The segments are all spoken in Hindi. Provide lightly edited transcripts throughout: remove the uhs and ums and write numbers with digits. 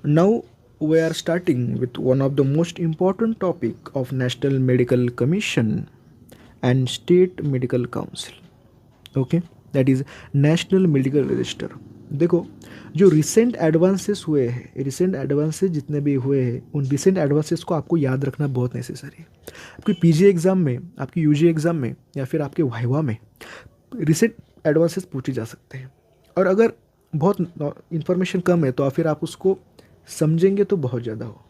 Now we are starting with one of the most important topic of National Medical Commission and State Medical Council. Okay, that is national medical register. देखो, जो रिसेंट एडवांसेस हुए हैं, रिसेंट एडवांसेस जितने भी हुए हैं, उन रिसेंट एडवांसेस को आपको याद रखना बहुत नेसेसरी है। आपकी पीजी एग्ज़ाम में, आपकी यूजी एग्ज़ाम में या फिर आपके वाइवा में रिसेंट एडवांसेस पूछे जा सकते हैं। और अगर बहुत इंफॉर्मेशन कम है तो फिर आप उसको समझेंगे तो बहुत ज़्यादा हो,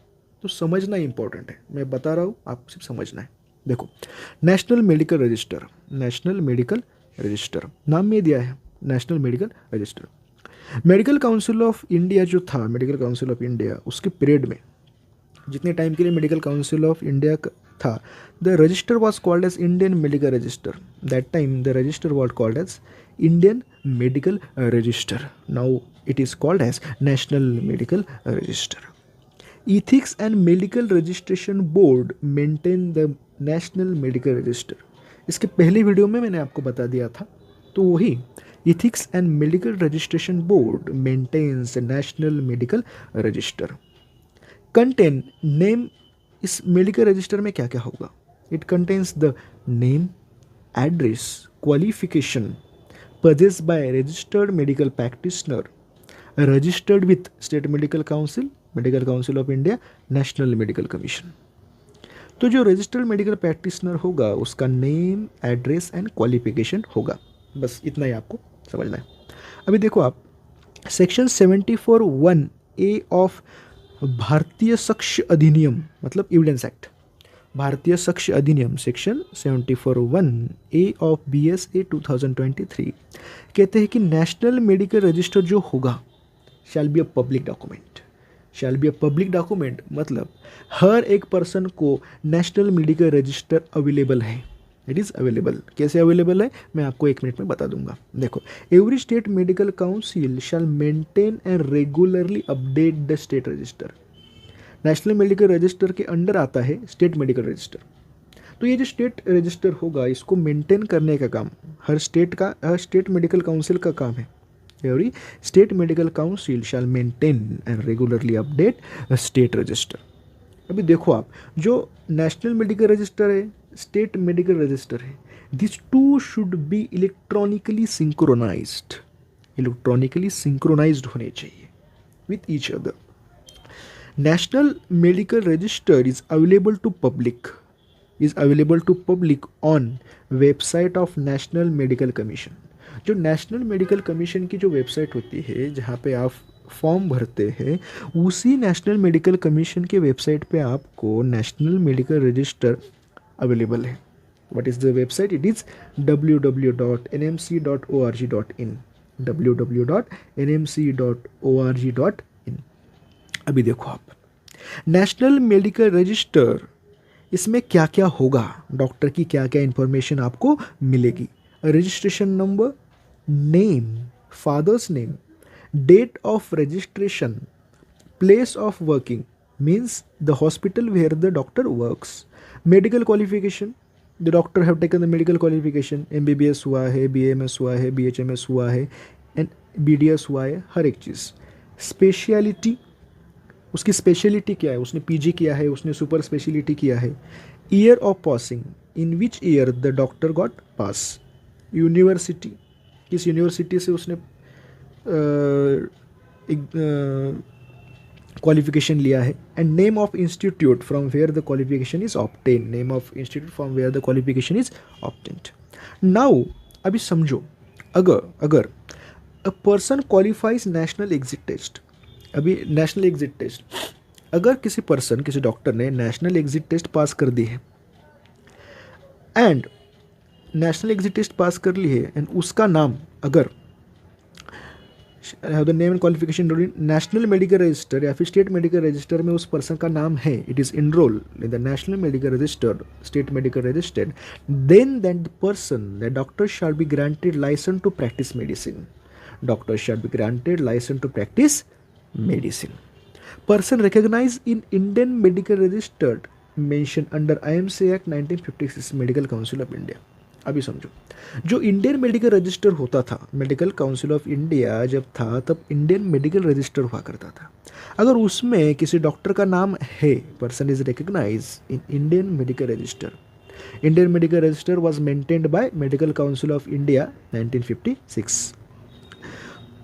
तो समझना इंपॉर्टेंट है। मैं बता रहा हूँ, आपको सिर्फ समझना है। देखो, national medical register, national medical register नाम में दिया है, national medical register. Medical council of India जो था, मेडिकल काउंसिल ऑफ इंडिया, उसके पीरियड में जितने टाइम के लिए मेडिकल काउंसिल ऑफ इंडिया था, the register was called as Indian medical register. That time the register was called as Indian medical register. Now it is called as national medical register. Ethics and Medical Registration Board maintain the National Medical Register। इसके पहले वीडियो में मैंने आपको बता दिया था, तो वही Ethics and Medical Registration Board maintains the National Medical Register। Contain name, इस मेडिकल रजिस्टर में क्या क्या होगा? It contains the name, address, qualification possessed by a registered medical practitioner registered with State Medical Council, medical council of India, national medical commission. तो जो रजिस्टर्ड मेडिकल प्रैक्टिशनर होगा उसका नेम, एड्रेस एंड क्वालिफिकेशन होगा। बस इतना ही आपको समझना है। अभी देखो आप, सेक्शन 74(1)(a ऑफ भारतीय साक्ष्य अधिनियम, मतलब एविडेंस एक्ट, भारतीय साक्ष्य अधिनियम सेक्शन 74(1)(a ऑफ BSA 2023 कहते हैं कि नेशनल मेडिकल रजिस्टर जो होगा shall be a public document. Shall be a public document मतलब हर एक पर्सन को नेशनल मेडिकल रजिस्टर अवेलेबल है। It is available. कैसे अवेलेबल है मैं आपको 1 मिनट में बता दूंगा। देखो, every state medical council shall maintain and regularly update the state register. National medical register के अंडर आता है स्टेट मेडिकल रजिस्टर। तो ये जो स्टेट रजिस्टर होगा इसको मेंटेन करने का काम हर स्टेट मेडिकल काउंसिल का काम है। Every state medical council shall maintain and regularly update a state register। अभी देखो आप, जो नेशनल मेडिकल रजिस्टर है, स्टेट मेडिकल रजिस्टर है, this two should be electronically synchronized, electronically synchronized होने चाहिए with each other. National medical register is available to public on website of national medical commission. जो नेशनल मेडिकल कमीशन की जो वेबसाइट होती है जहाँ पे आप फॉर्म भरते हैं, उसी नेशनल मेडिकल कमीशन के वेबसाइट पे आपको नेशनल मेडिकल रजिस्टर अवेलेबल है। What is the website? It is www.nmc.org.in, www.nmc.org.in। अभी देखो आप, नेशनल मेडिकल रजिस्टर, इसमें क्या क्या होगा, डॉक्टर की क्या क्या इंफॉर्मेशन आपको मिलेगी। Registration number, name, father's name, date of registration, place of working means the hospital where the doctor works, medical qualification, the doctor have taken the medical qualification, MBBS हुआ है, BAMS हुआ है, BHMS हुआ है एंड BDS हुआ है, हर एक चीज़। स्पेशलिटी, उसकी स्पेशलिटी क्या है, उसने PG किया है, उसने सुपर स्पेशलिटी किया है। Year of passing, in which year the doctor got pass. University, किस यूनिवर्सिटी से उसने क्वालिफिकेशन लिया है। And name of institute from where the qualification is obtain, name of institute from where the qualification is obtained. Now अभी समझो, अगर a person qualifies national exit test, अभी नेशनल एग्जिट टेस्ट, अगर किसी डॉक्टर ने नेशनल एग्जिट टेस्ट पास कर दी है and national exit test pass कर ली है एंड उसका नाम अगर the name and qualification national medical register या फिर स्टेट मेडिकल रजिस्टर में उस पर्सन का नाम है, it is enrol in the national medical register, state medical register, then that person, the doctor shall be granted licence to practise medicine. Doctor shall be granted licence to practise medicine. Person recognise in Indian medical registered mentioned under IMC Act 1956, Medical Council of India। अभी समझो, जो इंडियन मेडिकल रजिस्टर होता था, मेडिकल काउंसिल ऑफ इंडिया जब था तब इंडियन मेडिकल रजिस्टर हुआ करता था। अगर उसमें किसी डॉक्टर का नाम है, person is recognise in Indian medical register, Indian medical register was maintained by medical council of India 1956,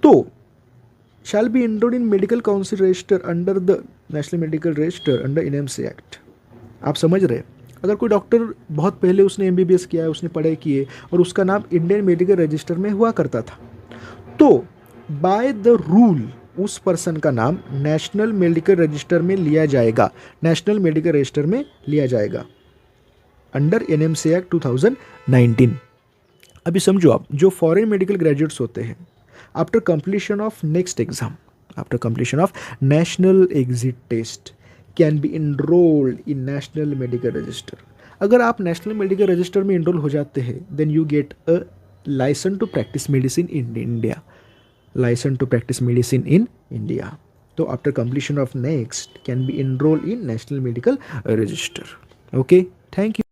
तो shall be enrolled in medical council register under the national medical register under NMC act. आप समझ रहे हैं, अगर कोई डॉक्टर बहुत पहले उसने एमबीबीएस किया है, उसने पढ़ाई की है और उसका नाम इंडियन मेडिकल रजिस्टर में हुआ करता था, तो बाय द रूल उस पर्सन का नाम नेशनल मेडिकल रजिस्टर में लिया जाएगा, नेशनल मेडिकल रजिस्टर में लिया जाएगा अंडर एनएमसी एक्ट 2019। अभी समझो, आप जो फॉरेन मेडिकल ग्रेजुएट्स होते हैं, after completion of NEXT exam, after completion of national exit test can be enrolled in national medical register. अगर आप नेशनल मेडिकल रजिस्टर में इनरोल हो जाते हैं, then you get a licence to practise medicine in India, licence to practise medicine in India. तो after completion of NEXT can be enrol in national medical register. Okay, thank you.